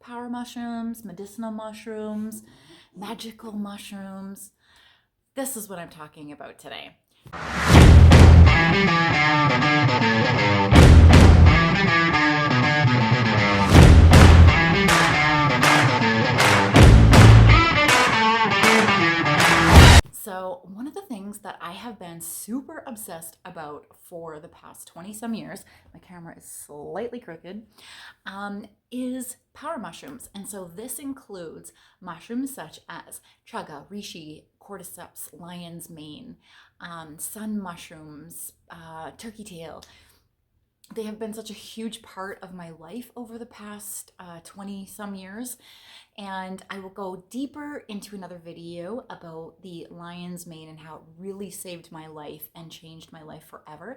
power mushrooms, medicinal mushrooms, magical mushrooms. This is what I'm talking about today. So one of the things that I have been super obsessed about for the past 20 some years, my camera is slightly crooked, is power mushrooms. And so this includes mushrooms such as chaga, reishi, cordyceps, lion's mane, sun mushrooms, turkey tail. They have been such a huge part of my life over the past 20 some years. And I will go deeper into another video about the lion's mane and how it really saved my life and changed my life forever.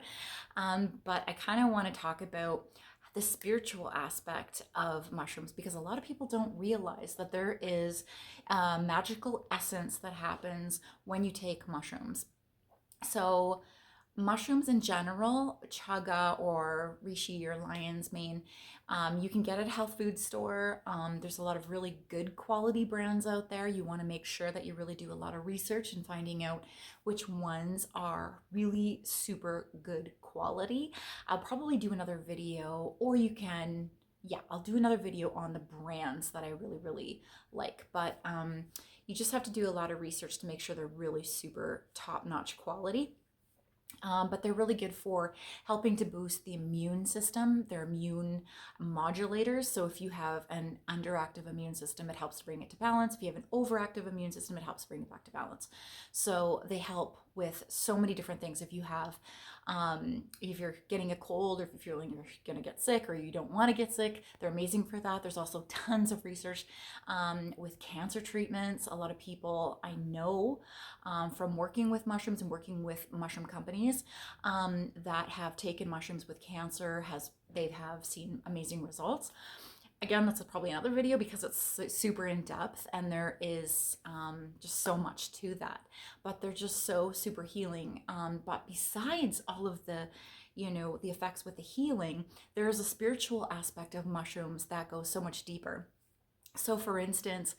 But I kind of want to talk about the spiritual aspect of mushrooms, because a lot of people don't realize that there is a magical essence that happens when you take mushrooms. So mushrooms in general, chaga or reishi or lion's mane, you can get at a health food store. There's a lot of really good quality brands out there. You want to make sure that you really do a lot of research and finding out which ones are really super good quality. I'll probably do another video, or you can, yeah, I'll do another video on the brands that I really, really like. But you just have to do a lot of research to make sure they're really super top-notch quality. But they're really good for helping to boost the immune system. They're immune modulators. So if you have an underactive immune system, it helps to bring it to balance. If you have an overactive immune system, it helps bring it back to balance. So they help with so many different things. If you have, if you're getting a cold, or if you're feeling you're going to get sick, or you don't want to get sick, they're amazing for that. There's also tons of research with cancer treatments. A lot of people I know from working with mushrooms and working with mushroom companies that have taken mushrooms with cancer, they have seen amazing results. Again, that's probably another video because it's super in depth and there is just so much to that. But they're just so super healing. But besides all of the, the effects with the healing, there is a spiritual aspect of mushrooms that goes so much deeper. So for instance,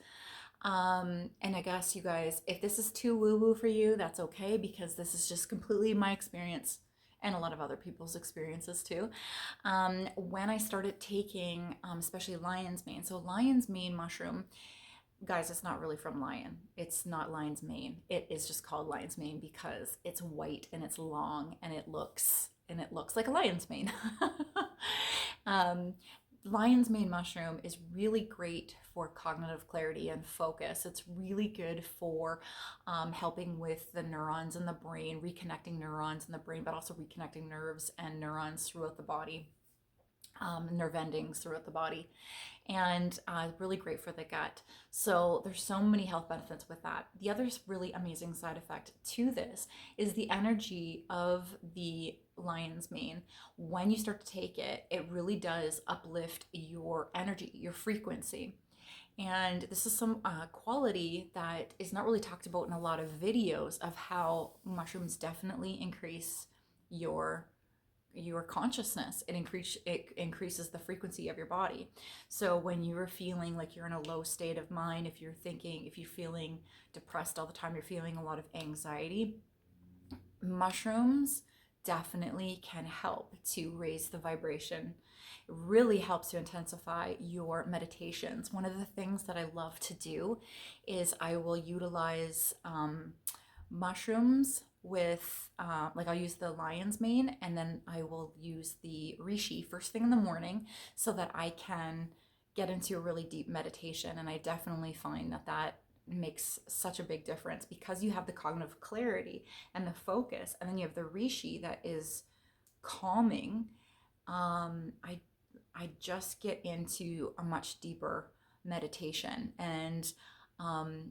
and I guess you guys, if this is too woo-woo for you, that's okay, because this is just completely my experience and a lot of other people's experiences too. When I started taking, especially lion's mane, so lion's mane mushroom, guys, it's not really from lion. It's not lion's mane. It is just called lion's mane because it's white and it's long and it looks like a lion's mane. Lion's mane mushroom is really great for cognitive clarity and focus. It's really good for helping with the neurons in the brain, reconnecting neurons in the brain, but also reconnecting nerves and neurons throughout the body, nerve endings throughout the body, and really great for the gut. So there's so many health benefits with that. The other really amazing side effect to this is the energy of the lion's mane. When you start to take it, it really does uplift your energy, your frequency. And this is some quality that is not really talked about in a lot of videos of how mushrooms definitely increase your consciousness. It increases the frequency of your body. So when you're feeling like you're in a low state of mind, if you're feeling depressed all the time, you're feeling a lot of anxiety, mushrooms definitely can help to raise the vibration. It really helps to intensify your meditations. One of the things that I love to do is I will utilize mushrooms with I'll use the lion's mane, and then I will use the reishi first thing in the morning so that I can get into a really deep meditation. And I definitely find that makes such a big difference because you have the cognitive clarity and the focus, and then you have the reishi that is calming. I just get into a much deeper meditation. And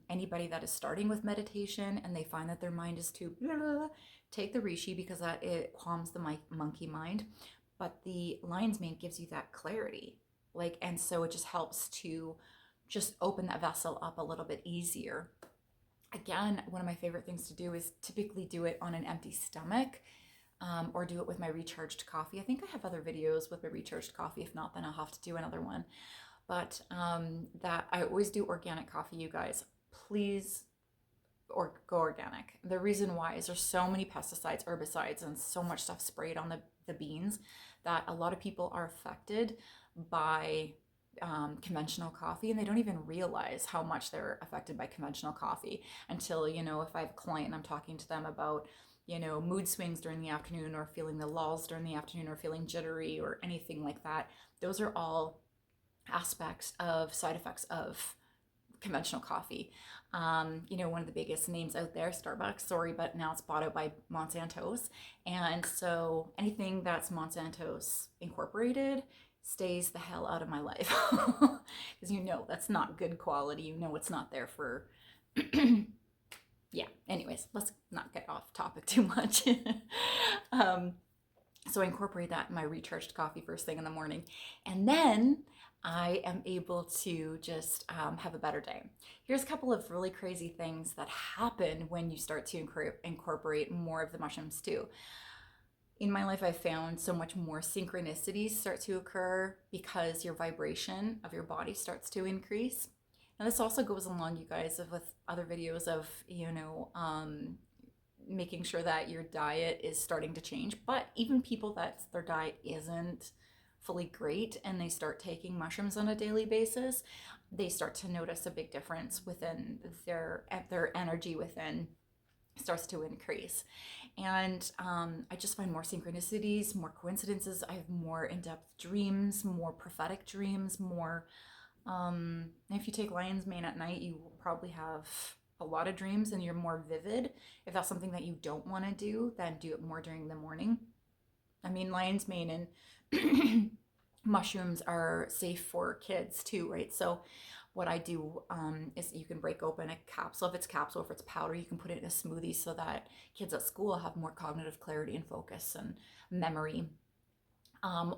anybody that is starting with meditation and they find that their mind is too blah, blah, blah, take the reishi because it calms the monkey mind. But the lion's mane gives you that clarity, and so it just helps to just open that vessel up a little bit easier. Again, one of my favorite things to do is typically do it on an empty stomach, or do it with my recharged coffee. I think I have other videos with my recharged coffee. If not, then I'll have to do another one. But that I always do organic coffee, you guys. Please or go organic. The reason why is there's so many pesticides, herbicides, and so much stuff sprayed on the beans that a lot of people are affected by conventional coffee, and they don't even realize how much they're affected by conventional coffee until, if I have a client and I'm talking to them about, mood swings during the afternoon or feeling the lulls during the afternoon or feeling jittery or anything like that. Those are all aspects of side effects of conventional coffee. One of the biggest names out there, Starbucks, sorry, but now it's bought out by Monsanto's. And so anything that's Monsanto's incorporated stays the hell out of my life. Because that's not good quality. It's not there for, yeah. Anyways, let's not get off topic too much. um, so I incorporate that in my recharged coffee first thing in the morning. And then I am able to just have a better day. Here's a couple of really crazy things that happen when you start to incorporate more of the mushrooms too. In my life, I've found so much more synchronicities start to occur because your vibration of your body starts to increase. Now, this also goes along, you guys, with other videos of, making sure that your diet is starting to change. But even people that their diet isn't fully great and they start taking mushrooms on a daily basis, they start to notice a big difference within their energy within starts to increase. And I just find more synchronicities, more coincidences. I have more in-depth dreams, more prophetic dreams, more if you take lion's mane at night, you will probably have a lot of dreams and you're more vivid. If that's something that you don't want to do, then do it more during the morning. I mean, lion's mane and mushrooms are safe for kids too, right? So what I do is you can break open a capsule. If it's capsule, if it's powder, you can put it in a smoothie so that kids at school have more cognitive clarity and focus and memory.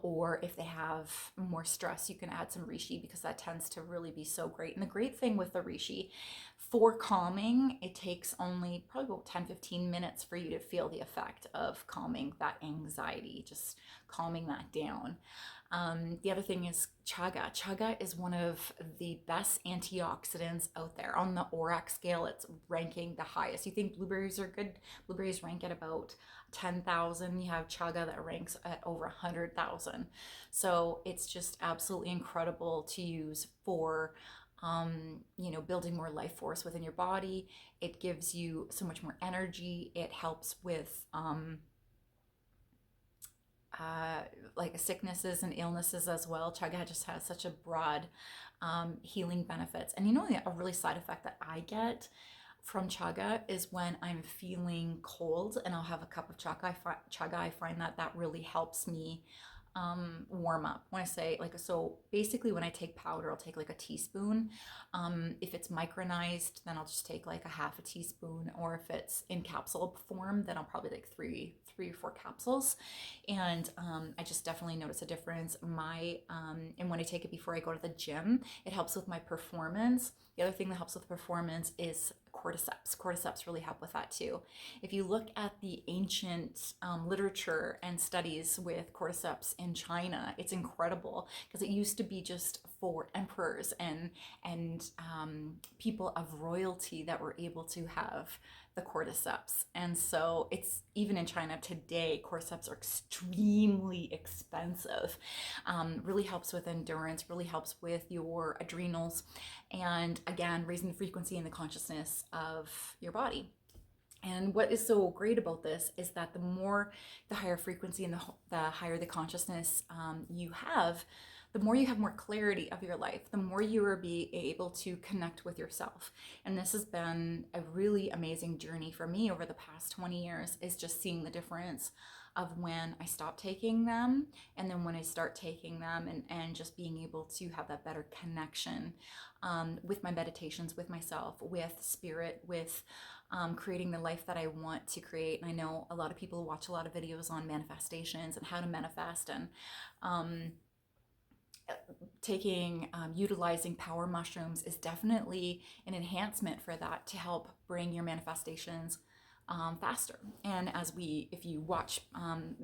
Or if they have more stress, you can add some reishi because that tends to really be so great. And the great thing with the reishi, for calming, it takes only probably about 10-15 minutes for you to feel the effect of calming that anxiety, just calming that down. The other thing is chaga. Chaga is one of the best antioxidants out there. On the ORAC scale, it's ranking the highest. You think blueberries are good? Blueberries rank at about 10,000. You have chaga that ranks at over 100,000. So it's just absolutely incredible to use for building more life force within your body. It gives you so much more energy. It helps with like sicknesses and illnesses as well. Chaga just has such a broad healing benefits. And a really side effect that I get from chaga is when I'm feeling cold and I'll have a cup of chaga. I find that really helps me warm up. When I say so basically when I take powder, I'll take like a teaspoon. If it's micronized, then I'll just take like a half a teaspoon, or if it's in capsule form, then I'll probably take three or four capsules. And I just definitely notice a difference. And when I take it before I go to the gym, it helps with my performance. The other thing that helps with performance is cordyceps. Cordyceps really help with that too. If you look at the ancient literature and studies with cordyceps in China, it's incredible because it used to be just for emperors and people of royalty that were able to have the cordyceps. And so it's even in China today, cordyceps are extremely expensive. Really helps with endurance, really helps with your adrenals, and again, raising the frequency and the consciousness of your body. And what is so great about this is that the higher frequency and the higher the consciousness you have, the more you have more clarity of your life, the more you are be able to connect with yourself. And this has been a really amazing journey for me over the past 20 years, is just seeing the difference of when I stop taking them and then when I start taking them, and just being able to have that better connection with my meditations, with myself, with spirit, with creating the life that I want to create. And I know a lot of people watch a lot of videos on manifestations and how to manifest, and utilizing power mushrooms is definitely an enhancement for that, to help bring your manifestations faster. And if you watch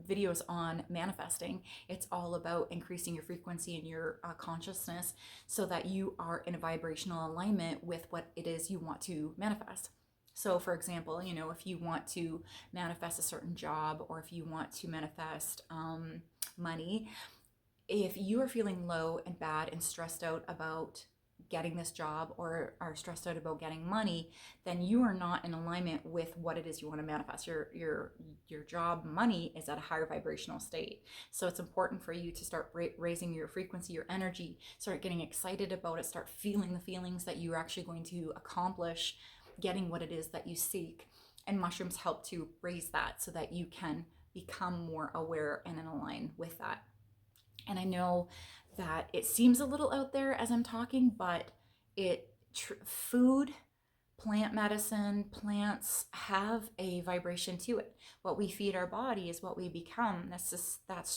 videos on manifesting, it's all about increasing your frequency and your consciousness so that you are in a vibrational alignment with what it is you want to manifest. So, for example, if you want to manifest a certain job, or if you want to manifest money, if you are feeling low and bad and stressed out about getting this job, or are stressed out about getting money, then you are not in alignment with what it is you want to manifest. Your job money is at a higher vibrational state. So it's important for you to start raising your frequency, your energy, start getting excited about it, start feeling the feelings that you're actually going to accomplish getting what it is that you seek. And mushrooms help to raise that so that you can become more aware and in align with that. And I know that it seems a little out there as I'm talking, but food, plant medicine, plants have a vibration to it. What we feed our body is what we become. That's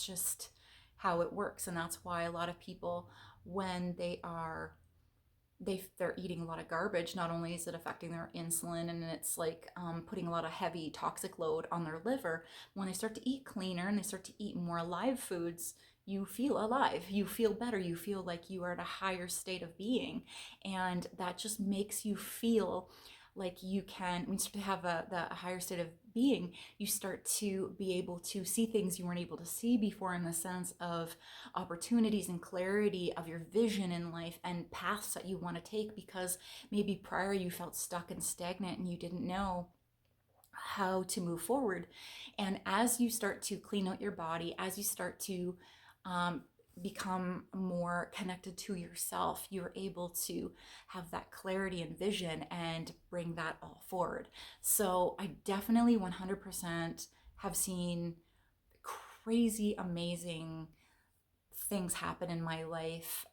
just how it works. And that's why a lot of people, when they're eating a lot of garbage, not only is it affecting their insulin, and it's like putting a lot of heavy toxic load on their liver. When they start to eat cleaner and they start to eat more live foods, you feel alive, you feel better, you feel like you are at a higher state of being. And that just makes you feel like when you start to have a higher state of being, you start to be able to see things you weren't able to see before, in the sense of opportunities and clarity of your vision in life and paths that you want to take, because maybe prior you felt stuck and stagnant and you didn't know how to move forward. And as you start to clean out your body, as you start to um, become more connected to yourself, you're able to have that clarity and vision and bring that all forward. So I definitely 100% have seen crazy, amazing things happen in my life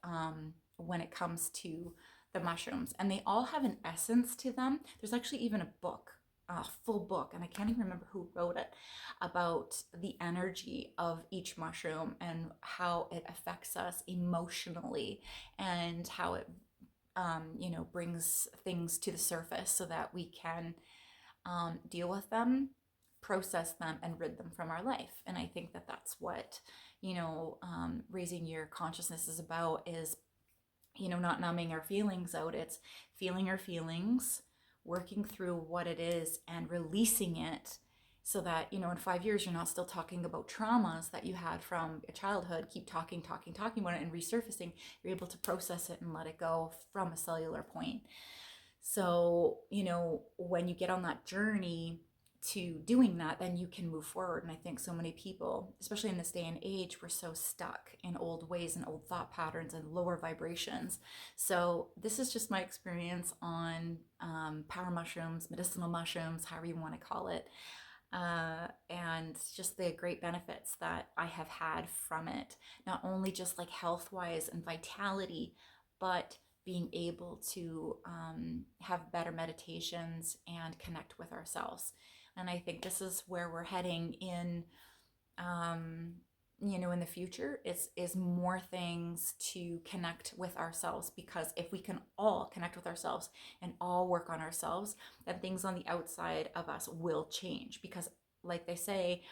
when it comes to the mushrooms. And they all have an essence to them. There's actually even a book, a full book, and I can't even remember who wrote it, about the energy of each mushroom and how it affects us emotionally, and how it brings things to the surface so that we can deal with them, process them, and rid them from our life. And I think that that's what raising your consciousness is about, is not numbing our feelings out. It's feeling our feelings, working through what it is, and releasing it, so that in 5 years you're not still talking about traumas that you had from a childhood. Keep talking about it and resurfacing. You're able to process it and let it go from a cellular point. So when you get on that journey to doing that, then you can move forward. And I think so many people, especially in this day and age, we're so stuck in old ways and old thought patterns and lower vibrations. So this is just my experience on power mushrooms, medicinal mushrooms, however you want to call it, and just the great benefits that I have had from it. Not only just like health wise and vitality, but being able to have better meditations and connect with ourselves. And I think this is where we're heading um, in the future, is more things to connect with ourselves. Because if we can all connect with ourselves and all work on ourselves, then things on the outside of us will change. Because, like they say,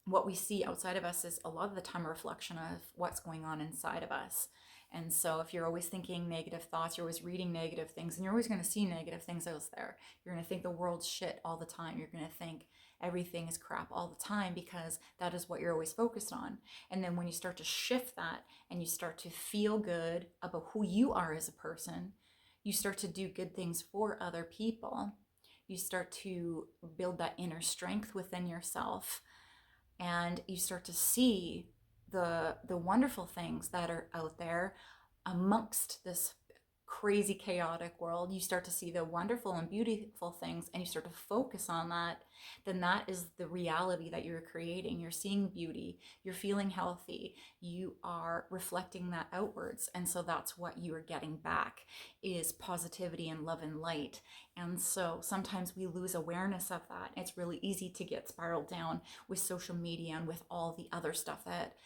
what we see outside of us is a lot of the time a reflection of what's going on inside of us. And so if you're always thinking negative thoughts, you're always reading negative things, and you're always going to see negative things out there. You're going to think the world's shit all the time. You're going to think everything is crap all the time, because that is what you're always focused on. And then when you start to shift that and you start to feel good about who you are as a person, you start to do good things for other people. You start to build that inner strength within yourself, and you start to see the wonderful things that are out there amongst this crazy chaotic world. You start to see the wonderful and beautiful things, and you start to focus on that. Then that is the reality that you're creating. You're seeing beauty, you're feeling healthy, you are reflecting that outwards. And so that's what you are getting back, is positivity and love and light. And so sometimes we lose awareness of that. It's really easy to get spiraled down with social media and with all the other stuff that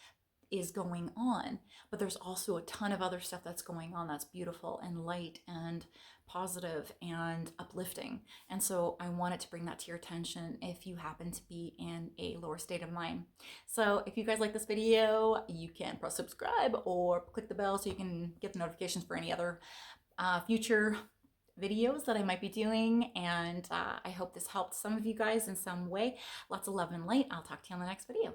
is going on, but there's also a ton of other stuff that's going on that's beautiful and light and positive and uplifting. And so I wanted to bring that to your attention if you happen to be in a lower state of mind. So if you guys like this video, you can press subscribe or click the bell so you can get the notifications for any other future videos that I might be doing. And I hope this helped some of you guys in some way. Lots of love and light. I'll talk to you on the next video.